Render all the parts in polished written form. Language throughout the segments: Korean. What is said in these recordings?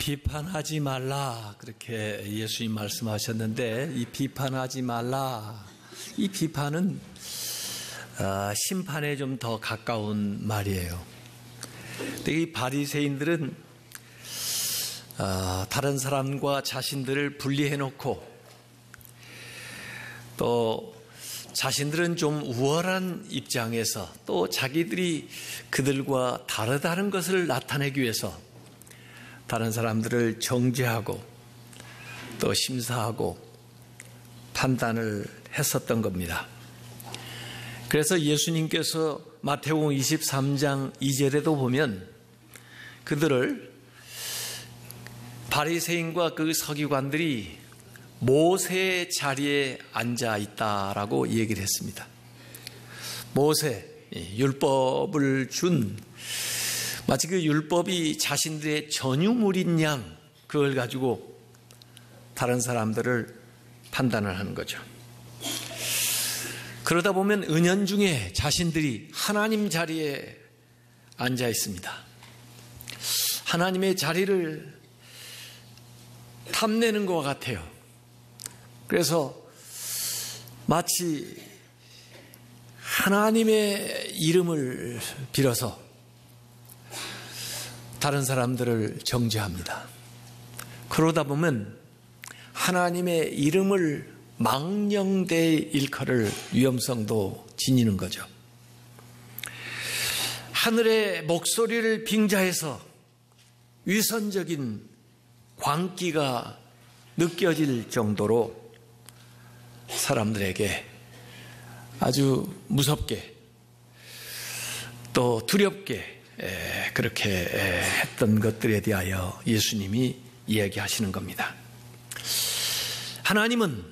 비판하지 말라, 그렇게 예수님 말씀하셨는데, 이 비판하지 말라, 이 비판은 심판에 좀 더 가까운 말이에요. 근데 이 바리새인들은 다른 사람과 자신들을 분리해놓고, 또 자신들은 좀 우월한 입장에서, 또 자기들이 그들과 다르다는 것을 나타내기 위해서 다른 사람들을 정죄하고 또 심사하고 판단을 했었던 겁니다. 그래서 예수님께서 마태복음 23장 2절에도 보면 그들을, 바리새인과 그 서기관들이 모세의 자리에 앉아 있다라고 얘기를 했습니다. 모세, 율법을 준, 마치 그 율법이 자신들의 전유물인 양, 그걸 가지고 다른 사람들을 판단을 하는 거죠. 그러다 보면 은연중에 자신들이 하나님 자리에 앉아 있습니다. 하나님의 자리를 탐내는 것 같아요. 그래서 마치 하나님의 이름을 빌어서 다른 사람들을 정죄합니다. 그러다 보면 하나님의 이름을 망령되이 일컬을 위험성도 지니는 거죠. 하늘의 목소리를 빙자해서 위선적인 광기가 느껴질 정도로 사람들에게 아주 무섭게 또 두렵게 그렇게 했던 것들에 대하여 예수님이 이야기하시는 겁니다. 하나님은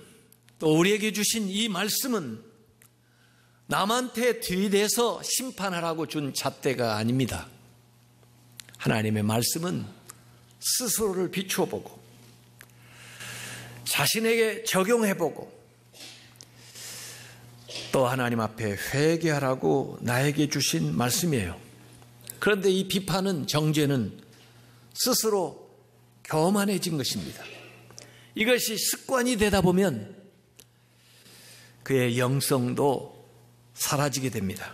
또 우리에게 주신 이 말씀은 남한테 들이대서 심판하라고 준 잣대가 아닙니다. 하나님의 말씀은 스스로를 비추어 보고 자신에게 적용해보고 또 하나님 앞에 회개하라고 나에게 주신 말씀이에요. 그런데 이 비판은, 정죄는 스스로 교만해진 것입니다. 이것이 습관이 되다 보면 그의 영성도 사라지게 됩니다.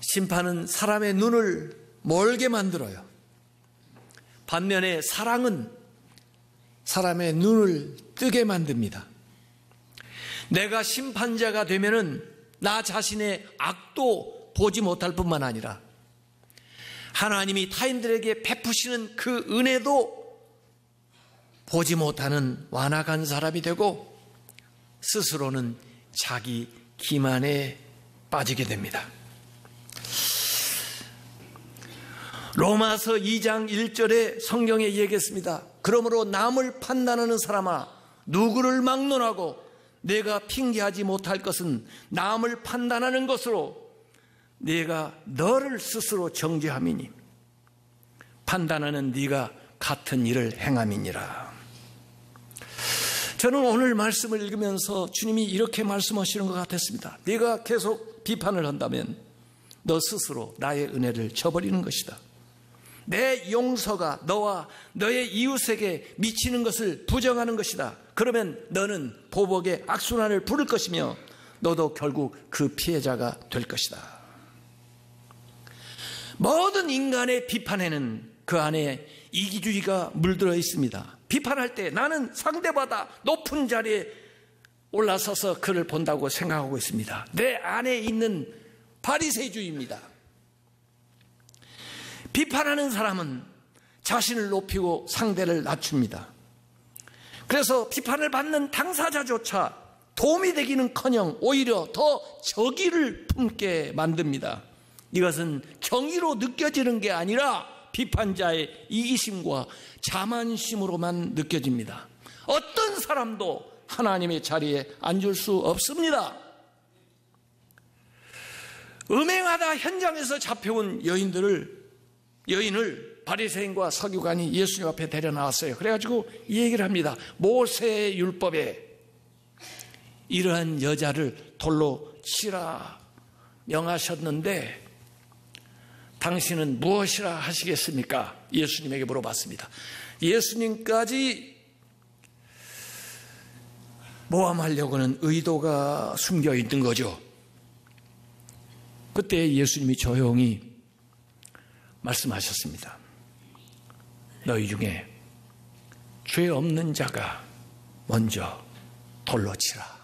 심판은 사람의 눈을 멀게 만들어요. 반면에 사랑은 사람의 눈을 뜨게 만듭니다. 내가 심판자가 되면은 나 자신의 악도 보지 못할 뿐만 아니라 하나님이 타인들에게 베푸시는 그 은혜도 보지 못하는 완악한 사람이 되고 스스로는 자기 기만에 빠지게 됩니다. 로마서 2장 1절에 성경에 얘기했습니다. 그러므로 남을 판단하는 사람아, 누구를 막론하고 내가 핑계하지 못할 것은 남을 판단하는 것으로 네가 너를 스스로 정죄함이니 판단하는 네가 같은 일을 행함이니라. 저는 오늘 말씀을 읽으면서 주님이 이렇게 말씀하시는 것 같았습니다. 네가 계속 비판을 한다면 너 스스로 나의 은혜를 저버리는 것이다. 내 용서가 너와 너의 이웃에게 미치는 것을 부정하는 것이다. 그러면 너는 보복의 악순환을 부를 것이며 너도 결국 그 피해자가 될 것이다. 모든 인간의 비판에는 그 안에 이기주의가 물들어 있습니다. 비판할 때 나는 상대보다 높은 자리에 올라서서 그를 본다고 생각하고 있습니다. 내 안에 있는 바리새주의입니다. 비판하는 사람은 자신을 높이고 상대를 낮춥니다. 그래서 비판을 받는 당사자조차 도움이 되기는커녕 오히려 더 적의를 품게 만듭니다. 이것은 정의로 느껴지는 게 아니라 비판자의 이기심과 자만심으로만 느껴집니다. 어떤 사람도 하나님의 자리에 앉을 수 없습니다. 음행하다 현장에서 잡혀온 여인을 바리새인과 서기관이 예수님 앞에 데려 나왔어요. 그래가지고 이 얘기를 합니다. 모세의 율법에 이러한 여자를 돌로 치라 명하셨는데 당신은 무엇이라 하시겠습니까? 예수님에게 물어봤습니다. 예수님까지 모함하려고 하는 의도가 숨겨 있는 거죠. 그때 예수님이 조용히 말씀하셨습니다. 너희 중에 죄 없는 자가 먼저 돌로 치라.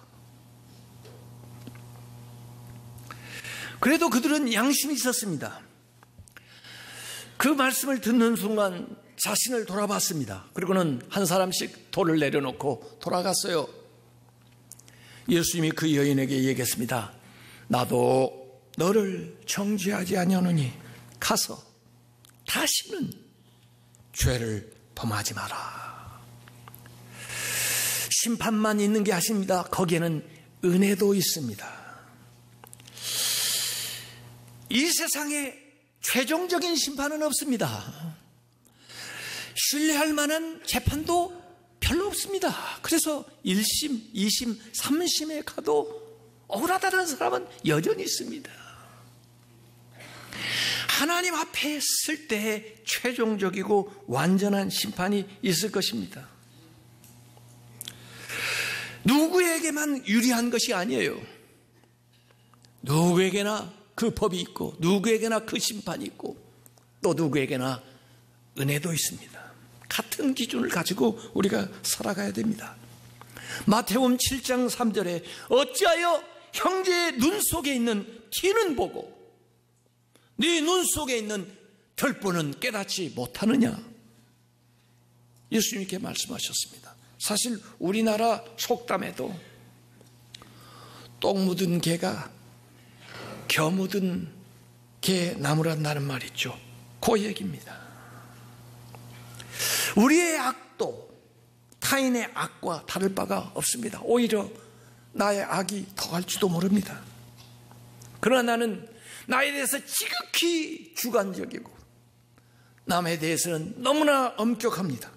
그래도 그들은 양심이 있었습니다. 그 말씀을 듣는 순간 자신을 돌아봤습니다. 그리고는 한 사람씩 돌을 내려놓고 돌아갔어요. 예수님이 그 여인에게 얘기했습니다. 나도 너를 정죄하지 아니하노니 가서 다시는 죄를 범하지 마라. 심판만 있는 게 아닙니다. 거기에는 은혜도 있습니다. 이 세상에 최종적인 심판은 없습니다. 신뢰할 만한 재판도 별로 없습니다. 그래서 1심, 2심, 3심에 가도 억울하다는 사람은 여전히 있습니다. 하나님 앞에 있을 때 최종적이고 완전한 심판이 있을 것입니다. 누구에게만 유리한 것이 아니에요. 누구에게나 그 법이 있고 누구에게나 그 심판이 있고 또 누구에게나 은혜도 있습니다. 같은 기준을 가지고 우리가 살아가야 됩니다. 마태복음 7장 3절에 어찌하여 형제의 눈 속에 있는 티는 보고 네 눈 속에 있는 들보는 깨닫지 못하느냐. 예수님이 이렇게 말씀하셨습니다. 사실 우리나라 속담에도 똥 묻은 개가 겨 묻은 개 나무란다는 말이 있죠. 그 얘기입니다. 우리의 악도 타인의 악과 다를 바가 없습니다. 오히려 나의 악이 더할지도 모릅니다. 그러나 나는 나에 대해서 지극히 주관적이고 남에 대해서는 너무나 엄격합니다.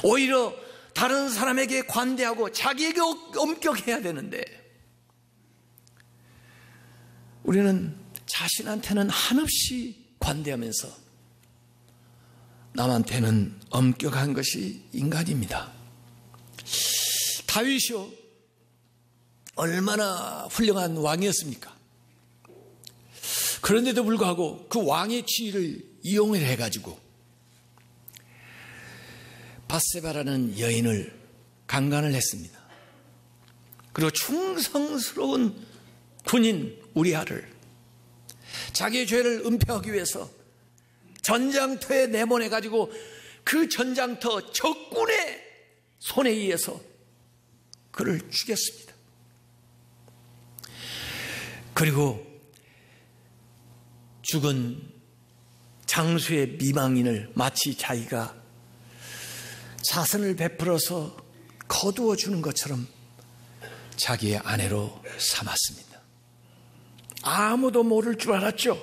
오히려 다른 사람에게 관대하고 자기에게 엄격해야 되는데 우리는 자신한테는 한없이 관대하면서 남한테는 엄격한 것이 인간입니다. 다윗이요, 얼마나 훌륭한 왕이었습니까? 그런데도 불구하고 그 왕의 지위를 이용을 해가지고 밧세바라는 여인을 강간을 했습니다. 그리고 충성스러운 군인 우리아를 자기의 죄를 은폐하기 위해서 전장터에 내보내가지고 그 전장터 적군의 손에 의해서 그를 죽였습니다. 그리고 죽은 장수의 미망인을 마치 자기가 자선을 베풀어서 거두어 주는 것처럼 자기의 아내로 삼았습니다. 아무도 모를 줄 알았죠.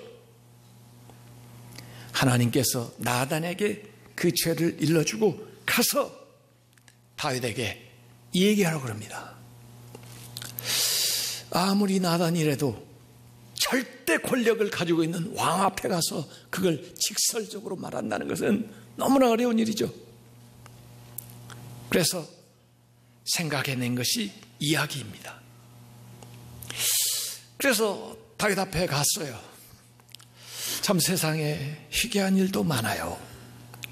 하나님께서 나단에게 그 죄를 일러주고 가서 다윗에게 얘기하라고 합니다. 아무리 나단이라도 절대 권력을 가지고 있는 왕 앞에 가서 그걸 직설적으로 말한다는 것은 너무나 어려운 일이죠. 그래서 생각해낸 것이 이야기입니다. 그래서 다윗 앞에 갔어요. 참 세상에 희귀한 일도 많아요.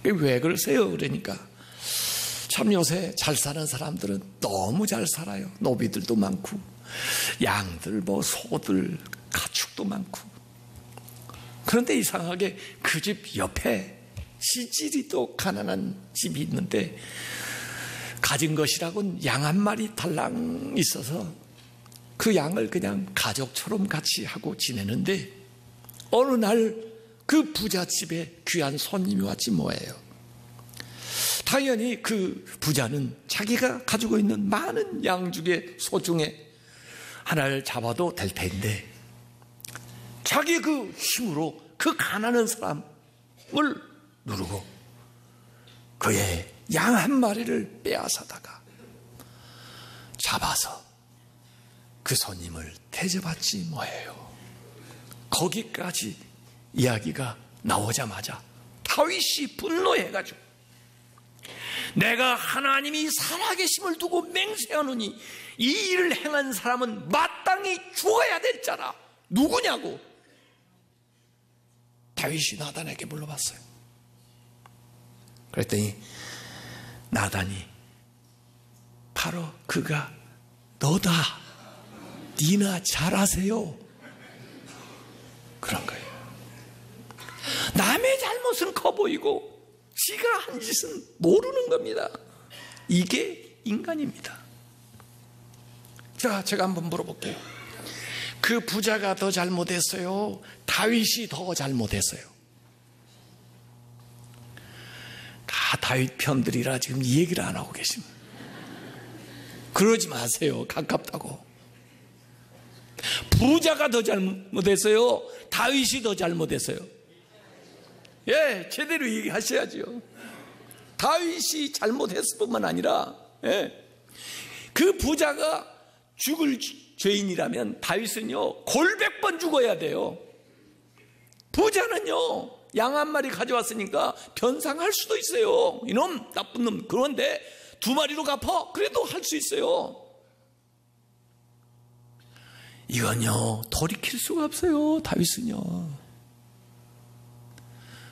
왜 그러세요? 그러니까 참 요새 잘 사는 사람들은 너무 잘 살아요. 노비들도 많고 양들 소들 가축도 많고. 그런데 이상하게 그 집 옆에 시질이 또 가난한 집이 있는데 가진 것이라고는 양 한 마리 달랑 있어서 그 양을 그냥 가족처럼 같이 하고 지내는데 어느 날 그 부잣집에 귀한 손님이 왔지 뭐예요. 당연히 그 부자는 자기가 가지고 있는 많은 양 중에 소중에 하나를 잡아도 될 텐데 자기 그 힘으로 그 가난한 사람을 누르고 그의 양 한 마리를 빼앗아다가 잡아서 그 손님을 대접받지 뭐예요. 거기까지 이야기가 나오자마자 다윗이 분노해가지고 내가 하나님이 살아계심을 두고 맹세하노니 이 일을 행한 사람은 마땅히 죽어야 될 자라. 누구냐고 다윗이 나단에게 물어봤어요. 그랬더니 나단이 바로 그가 너다. 니나 잘하세요. 그런 거예요. 남의 잘못은 커 보이고 지가 한 짓은 모르는 겁니다. 이게 인간입니다. 자, 제가 한번 물어볼게요. 그 부자가 더 잘못했어요? 다윗이 더 잘못했어요? 다 다윗 편들이라 지금 이 얘기를 안 하고 계십니다. 그러지 마세요. 가깝다고. 부자가 더 잘못했어요? 다윗이 더 잘못했어요? 예, 제대로 얘기하셔야죠. 다윗이 잘못했을 뿐만 아니라, 예, 그 부자가 죽을 죄인이라면 다윗은요, 골백번 죽어야 돼요. 부자는요, 양 한 마리 가져왔으니까 변상할 수도 있어요. 이놈, 나쁜 놈. 그런데 2마리로 갚아. 그래도 할 수 있어요. 이건요, 돌이킬 수가 없어요. 다윗은요.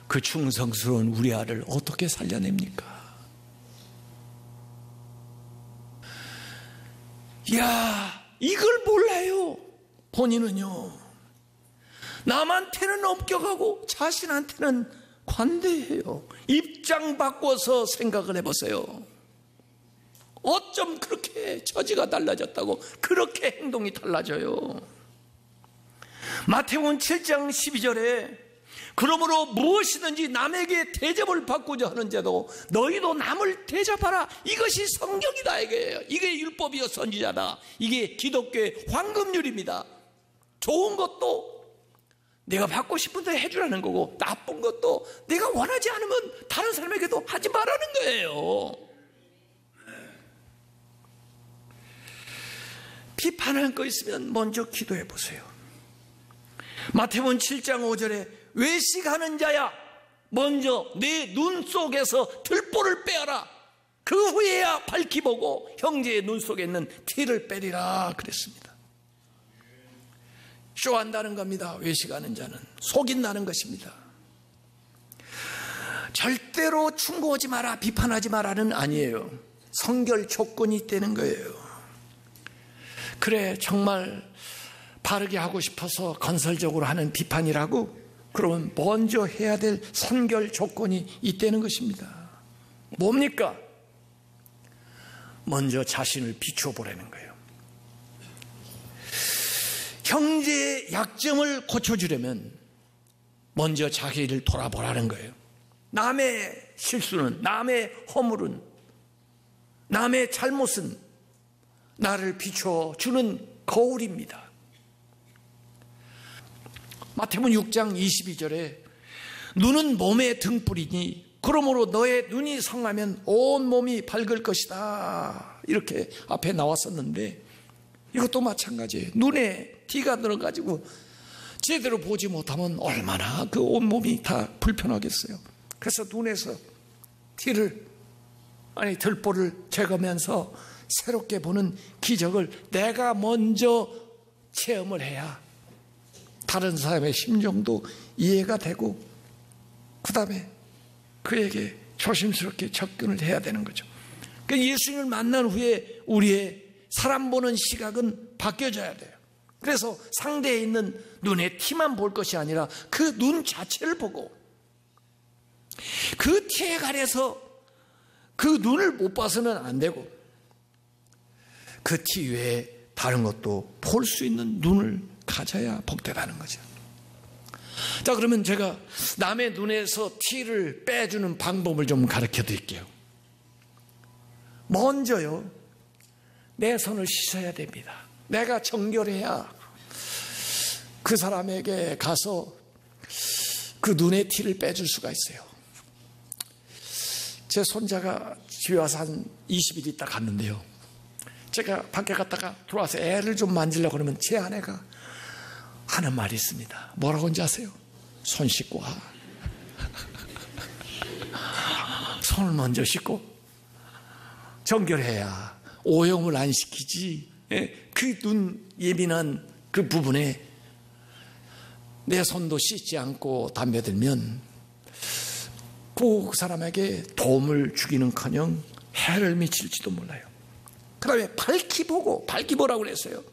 그 충성스러운 우리아를 어떻게 살려냅니까? 이야, 이걸 몰라요. 본인은요, 남한테는 엄격하고 자신한테는 관대해요. 입장 바꿔서 생각을 해보세요. 어쩜 그렇게 처지가 달라졌다고 그렇게 행동이 달라져요. 마태복음 7장 12절에 그러므로 무엇이든지 남에게 대접을 받고자 하는 자도 너희도 남을 대접하라. 이것이 성경이다 이거예요. 이게 율법이요 선지자다. 이게 기독교의 황금률입니다. 좋은 것도 내가 받고 싶은데 해주라는 거고, 나쁜 것도 내가 원하지 않으면 다른 사람에게도 하지 말라는 거예요. 비판할 거 있으면 먼저 기도해 보세요. 마태복음 7장 5절에 외식하는 자야, 먼저 내 눈 속에서 들보를 빼어라. 그 후에야 밝히 보고 형제의 눈 속에 있는 티를 빼리라 그랬습니다. 쇼한다는 겁니다. 외식하는 자는 속인다는 것입니다. 절대로 충고하지 마라, 비판하지 마라는 아니에요. 성결 조건이 있다는 거예요. 그래, 정말 바르게 하고 싶어서 건설적으로 하는 비판이라고? 그러면 먼저 해야 될 선결 조건이 있다는 것입니다. 뭡니까? 먼저 자신을 비춰보라는 거예요. 형제의 약점을 고쳐주려면 먼저 자기를 돌아보라는 거예요. 남의 실수는, 남의 허물은, 남의 잘못은 나를 비춰주는 거울입니다. 마태복음 6장 22절에 눈은 몸의 등불이니 그러므로 너의 눈이 성하면 온 몸이 밝을 것이다. 이렇게 앞에 나왔었는데 이것도 마찬가지예요. 눈에 티가 들어가지고 제대로 보지 못하면 얼마나 그 온몸이 다 불편하겠어요. 그래서 눈에서 티를, 들보를 제거하면서 새롭게 보는 기적을 내가 먼저 체험을 해야 다른 사람의 심정도 이해가 되고 그 다음에 그에게 조심스럽게 접근을 해야 되는 거죠. 그러니까 예수님을 만난 후에 우리의 사람 보는 시각은 바뀌어져야 돼요. 그래서 상대에 있는 눈에 티만 볼 것이 아니라 그 눈 자체를 보고 그 티에 가려서 그 눈을 못 봐서는 안 되고 그 티 외에 다른 것도 볼 수 있는 눈을 가져야 복되다는 거죠. 자, 그러면 제가 남의 눈에서 티를 빼주는 방법을 좀 가르쳐 드릴게요. 먼저요, 내 손을 씻어야 됩니다. 내가 정결해야 그 사람에게 가서 그 눈의 티를 빼줄 수가 있어요. 제 손자가 집에 와서 한 20일 있다 갔는데요, 제가 밖에 갔다가 들어와서 애를 좀 만지려고 그러면 제 아내가 하는 말이 있습니다. 뭐라고 하는지 아세요? 손 씻고 와. 손을 먼저 씻고 정결해야 오염을 안 시키지. 그 눈 예민한 그 부분에 내 손도 씻지 않고 담배 들면 그 사람에게 도움을 주기는커녕 해를 미칠지도 몰라요. 그 다음에 밝히 보고, 밝히 보라고 그랬어요.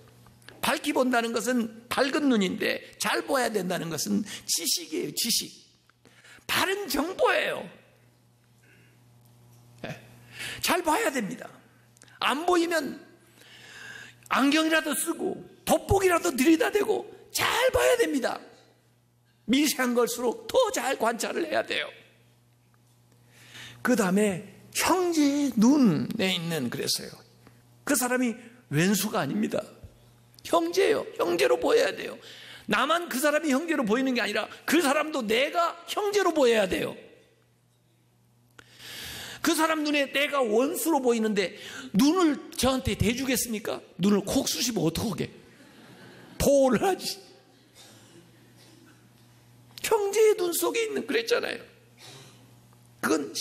밝히 본다는 것은 밝은 눈인데 잘 보아야 된다는 것은 지식이에요. 지식. 바른 정보예요. 잘 봐야 됩니다. 안 보이면 안경이라도 쓰고 돋보기라도 들이다대고 잘 봐야 됩니다. 미세한 걸수록 더 잘 관찰을 해야 돼요. 그 다음에 형제의 눈에 있는, 그랬어요. 그 사람이 왼수가 아닙니다. 형제예요. 형제로 보여야 돼요. 나만 그 사람이 형제로 보이는 게 아니라 그 사람도 내가 형제로 보여야 돼요. 그 사람 눈에 내가 원수로 보이는데 눈을 저한테 대주겠습니까? 눈을 콕 쑤시면 어떡하게? 보호를 하지. 형제의 눈 속에 있는, 그랬잖아요. 그건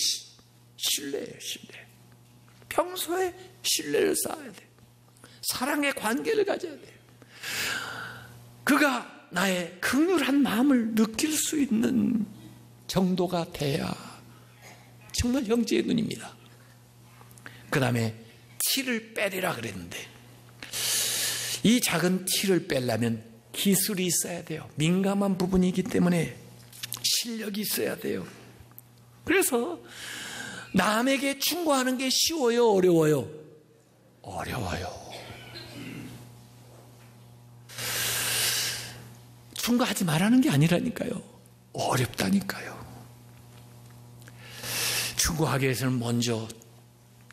신뢰예요. 신뢰. 평소에 신뢰를 쌓아야 돼요. 사랑의 관계를 가져야 돼요. 그가 나의 긍휼한 마음을 느낄 수 있는 정도가 돼야 정말 형제의 눈입니다. 그 다음에 티를 빼리라 그랬는데, 이 작은 티를 빼려면 기술이 있어야 돼요. 민감한 부분이기 때문에 실력이 있어야 돼요. 그래서 남에게 충고하는 게 쉬워요? 어려워요? 어려워요. 충고하지 말라는 게 아니라니까요. 어렵다니까요. 충고하기 위해서는 먼저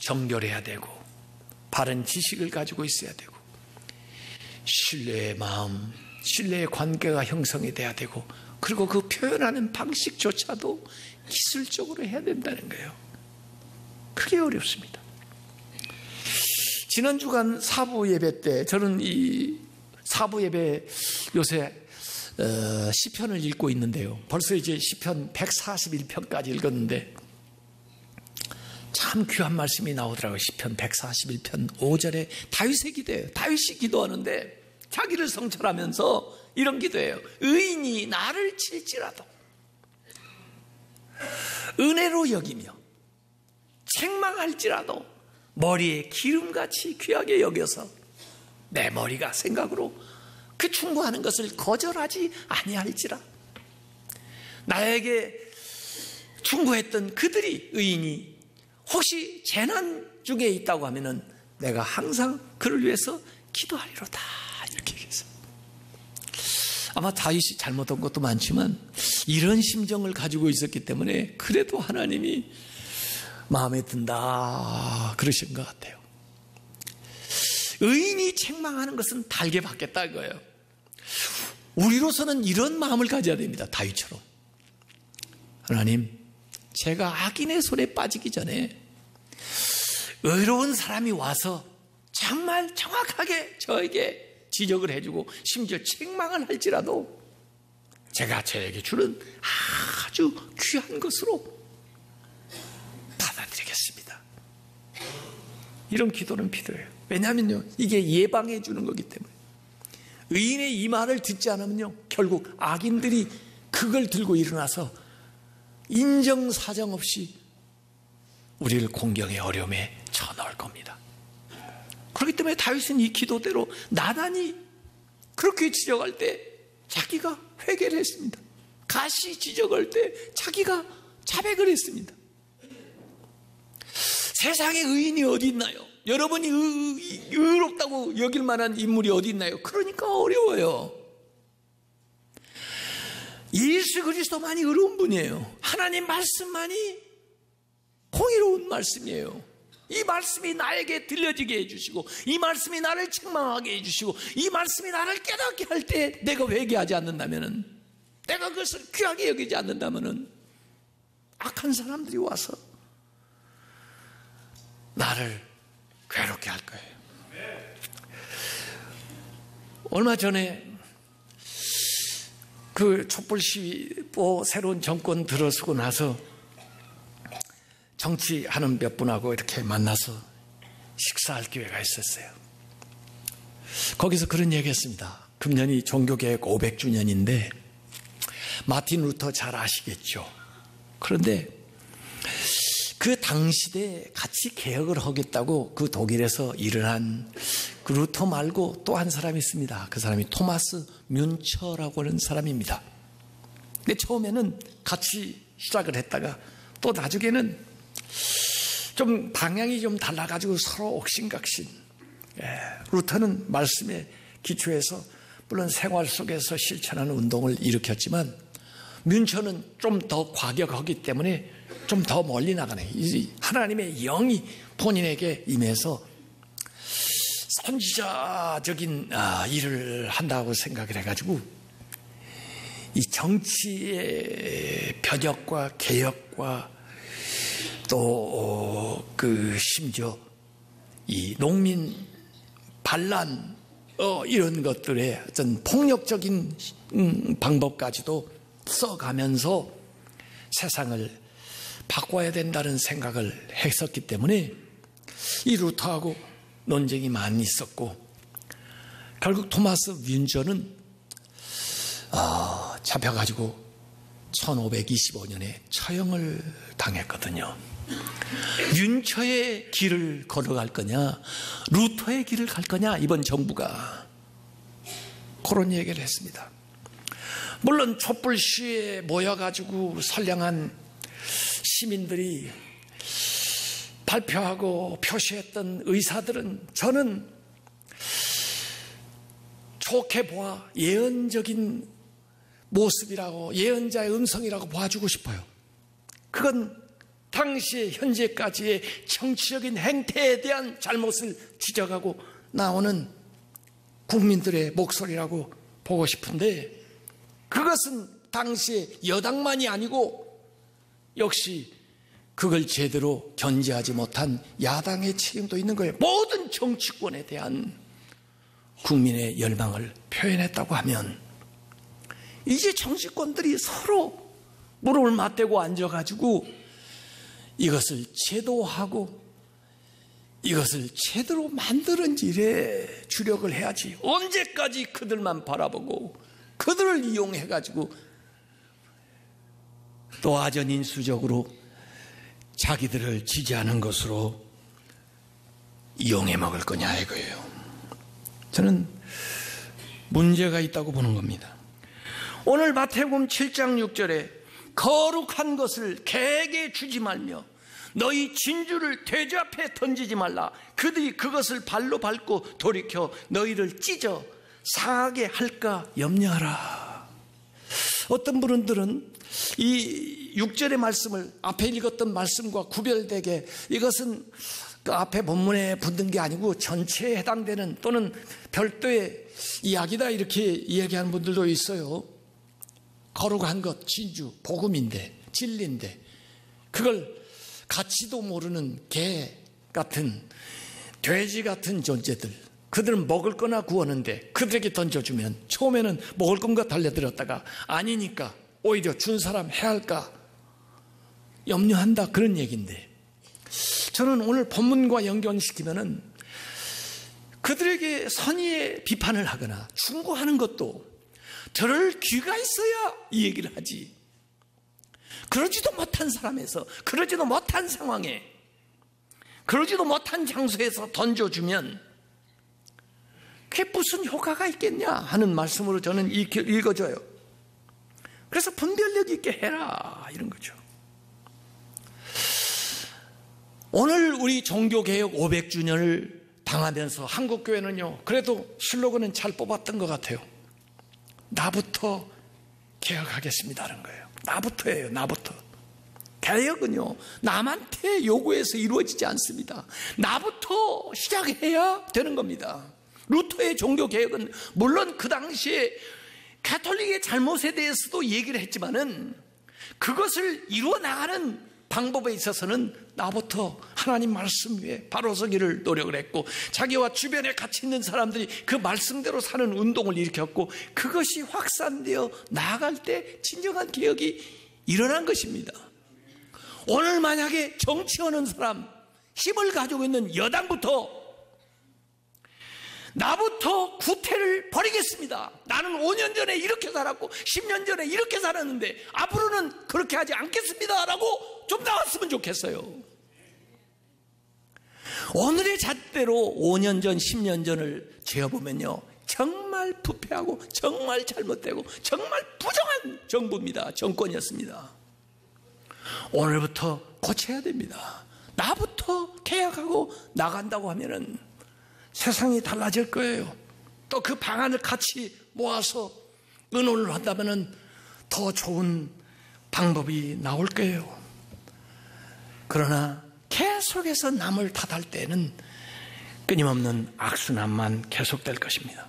정결해야 되고 바른 지식을 가지고 있어야 되고 신뢰의 마음, 신뢰의 관계가 형성이 돼야 되고, 그리고 그 표현하는 방식조차도 기술적으로 해야 된다는 거예요. 그게 어렵습니다. 지난 주간 사부 예배 때 저는 이 사부 예배 요새 시편을 읽고 있는데요. 벌써 이제 시편 141편까지 읽었는데 참 귀한 말씀이 나오더라고요. 시편 141편 5절에 다윗의 기도예요. 다윗이 기도하는데 자기를 성찰하면서 이런 기도예요. 의인이 나를 칠지라도 은혜로 여기며 책망할지라도 머리에 기름같이 귀하게 여겨서 내 머리가 생각으로 그 충고하는 것을 거절하지 아니할지라. 나에게 충고했던 그들이 의인이 혹시 재난 중에 있다고 하면은 내가 항상 그를 위해서 기도하리로다, 이렇게 얘기했어요. 아마 다윗이 잘못한 것도 많지만 이런 심정을 가지고 있었기 때문에 그래도 하나님이 마음에 든다 그러신 것 같아요. 의인이 책망하는 것은 달게 받겠다 이거예요. 우리로서는 이런 마음을 가져야 됩니다. 다윗처럼. 하나님, 제가 악인의 손에 빠지기 전에 의로운 사람이 와서 정말 정확하게 저에게 지적을 해주고 심지어 책망을 할지라도 제가 저에게 주는 아주 귀한 것으로 받아들이겠습니다. 이런 기도는 필요해요. 왜냐하면요, 이게 예방해 주는 거기 때문에. 의인의 이 말을 듣지 않으면요, 결국 악인들이 그걸 들고 일어나서 인정사정 없이 우리를 공경의 어려움에 쳐넣을 겁니다. 그렇기 때문에 다윗은 이 기도대로 나단이 그렇게 지적할 때 자기가 회개를 했습니다. 가시 지적할 때 자기가 자백을 했습니다. 세상에 의인이 어디 있나요? 여러분이 의롭다고 여길 만한 인물이 어디 있나요? 그러니까 어려워요. 예수 그리스도만이 의로운 분이에요. 하나님 말씀만이 공의로운 말씀이에요. 이 말씀이 나에게 들려지게 해주시고, 이 말씀이 나를 책망하게 해주시고, 이 말씀이 나를 깨닫게 할 때 내가 회개하지 않는다면은, 내가 그것을 귀하게 여기지 않는다면은 악한 사람들이 와서 나를 괴롭게 할 거예요. 얼마 전에 그 촛불 시위 새로운 정권 들어서고 나서 정치하는 몇 분하고 이렇게 만나서 식사할 기회가 있었어요. 거기서 그런 얘기했습니다. 금년이 종교개혁 500주년인데 마틴 루터 잘 아시겠죠? 그런데 그 당시에 같이 개혁을 하겠다고 그 독일에서 일을 한 그 루터 말고 또 한 사람이 있습니다. 그 사람이 토마스 뮌처라고 하는 사람입니다. 근데 처음에는 같이 시작을 했다가 또 나중에는 좀 방향이 좀 달라가지고 서로 옥신각신. 루터는 말씀에 기초해서 물론 생활 속에서 실천하는 운동을 일으켰지만 뮌처는 좀 더 과격하기 때문에 좀 더 멀리 나가네. 하나님의 영이 본인에게 임해서 선지자적인 일을 한다고 생각을 해가지고 이 정치의 변혁과 개혁과 또 심지어 이 농민 반란 이런 것들의 어떤 폭력적인 방법까지도 써가면서 세상을 바꿔야 된다는 생각을 했었기 때문에 이 루터하고 논쟁이 많이 있었고 결국 토마스 뮌처는 잡혀가지고 1525년에 처형을 당했거든요. 뮌처의 길을 걸어갈 거냐 루터의 길을 갈 거냐 이번 정부가 그런 얘기를 했습니다. 물론 촛불 시위에 모여가지고 선량한 시민들이 발표하고 표시했던 의사들은 저는 좋게 보아 예언적인 모습이라고 예언자의 음성이라고 봐주고 싶어요. 그건 당시의 현재까지의 정치적인 행태에 대한 잘못을 지적하고 나오는 국민들의 목소리라고 보고 싶은데 그것은 당시의 여당만이 아니고 역시 그걸 제대로 견제하지 못한 야당의 책임도 있는 거예요. 모든 정치권에 대한 국민의 열망을 표현했다고 하면 이제 정치권들이 서로 무릎을 맞대고 앉아가지고 이것을 제도하고 이것을 제대로 만드는 일에 주력을 해야지. 언제까지 그들만 바라보고 그들을 이용해가지고 또 아전인수적으로 자기들을 지지하는 것으로 이용해 먹을 거냐 이거예요. 저는 문제가 있다고 보는 겁니다. 오늘 마태복음 7장 6절에 거룩한 것을 개에게 주지 말며 너희 진주를 돼지 앞에 던지지 말라. 그들이 그것을 발로 밟고 돌이켜 너희를 찢어 상하게 할까 염려하라. 어떤 분들은 이 6절의 말씀을 앞에 읽었던 말씀과 구별되게 이것은 그 앞에 본문에 붙는 게 아니고 전체에 해당되는 또는 별도의 이야기다 이렇게 이야기하는 분들도 있어요. 거룩한 것, 진주, 복음인데 진리인데 그걸 가치도 모르는 개 같은 돼지 같은 존재들 그들은 먹을 거나 구하는데 그들에게 던져주면 처음에는 먹을 건가 달려들었다가 아니니까 오히려 준 사람 해할까 염려한다 그런 얘기인데 저는 오늘 본문과 연결시키면은 그들에게 선의의 비판을 하거나 충고하는 것도 들을 귀가 있어야 이 얘기를 하지. 그러지도 못한 사람에서 그러지도 못한 상황에 그러지도 못한 장소에서 던져주면 그게 무슨 효과가 있겠냐 하는 말씀으로 저는 읽어줘요. 그래서 분별력 있게 해라 이런 거죠. 오늘 우리 종교개혁 500주년을 당하면서 한국교회는요 그래도 슬로건은 잘 뽑았던 것 같아요. 나부터 개혁하겠습니다라는 거예요. 나부터예요. 나부터. 개혁은요 남한테 요구해서 이루어지지 않습니다. 나부터 시작해야 되는 겁니다. 루터의 종교개혁은 물론 그 당시에 가톨릭의 잘못에 대해서도 얘기를 했지만은 그것을 이루어 나가는 방법에 있어서는 나부터 하나님 말씀 위에 바로 서기를 노력을 했고, 자기와 주변에 같이 있는 사람들이 그 말씀대로 사는 운동을 일으켰고, 그것이 확산되어 나아갈 때 진정한 개혁이 일어난 것입니다. 오늘 만약에 정치하는 사람, 힘을 가지고 있는 여당부터 나부터 구태를 버리겠습니다. 나는 5년 전에 이렇게 살았고 10년 전에 이렇게 살았는데 앞으로는 그렇게 하지 않겠습니다 라고 좀 나왔으면 좋겠어요. 오늘의 잣대로 5년 전 10년 전을 재어보면요, 정말 부패하고 정말 잘못되고 정말 부정한 정부입니다. 정권이었습니다. 오늘부터 고쳐야 됩니다. 나부터 개혁하고 나간다고 하면은 세상이 달라질 거예요. 또 그 방안을 같이 모아서 의논을 한다면은 더 좋은 방법이 나올 거예요. 그러나 계속해서 남을 탓할 때는 끊임없는 악순환만 계속될 것입니다.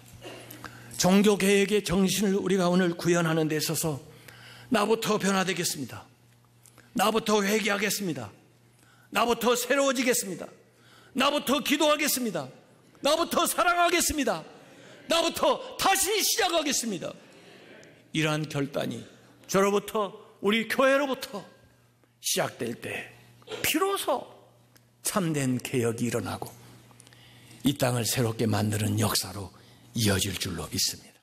종교개혁의 정신을 우리가 오늘 구현하는 데 있어서 나부터 변화되겠습니다. 나부터 회개하겠습니다. 나부터 새로워지겠습니다. 나부터 기도하겠습니다. 나부터 사랑하겠습니다. 나부터 다시 시작하겠습니다. 이러한 결단이 저로부터, 우리 교회로부터 시작될 때 비로소 참된 개혁이 일어나고 이 땅을 새롭게 만드는 역사로 이어질 줄로 믿습니다.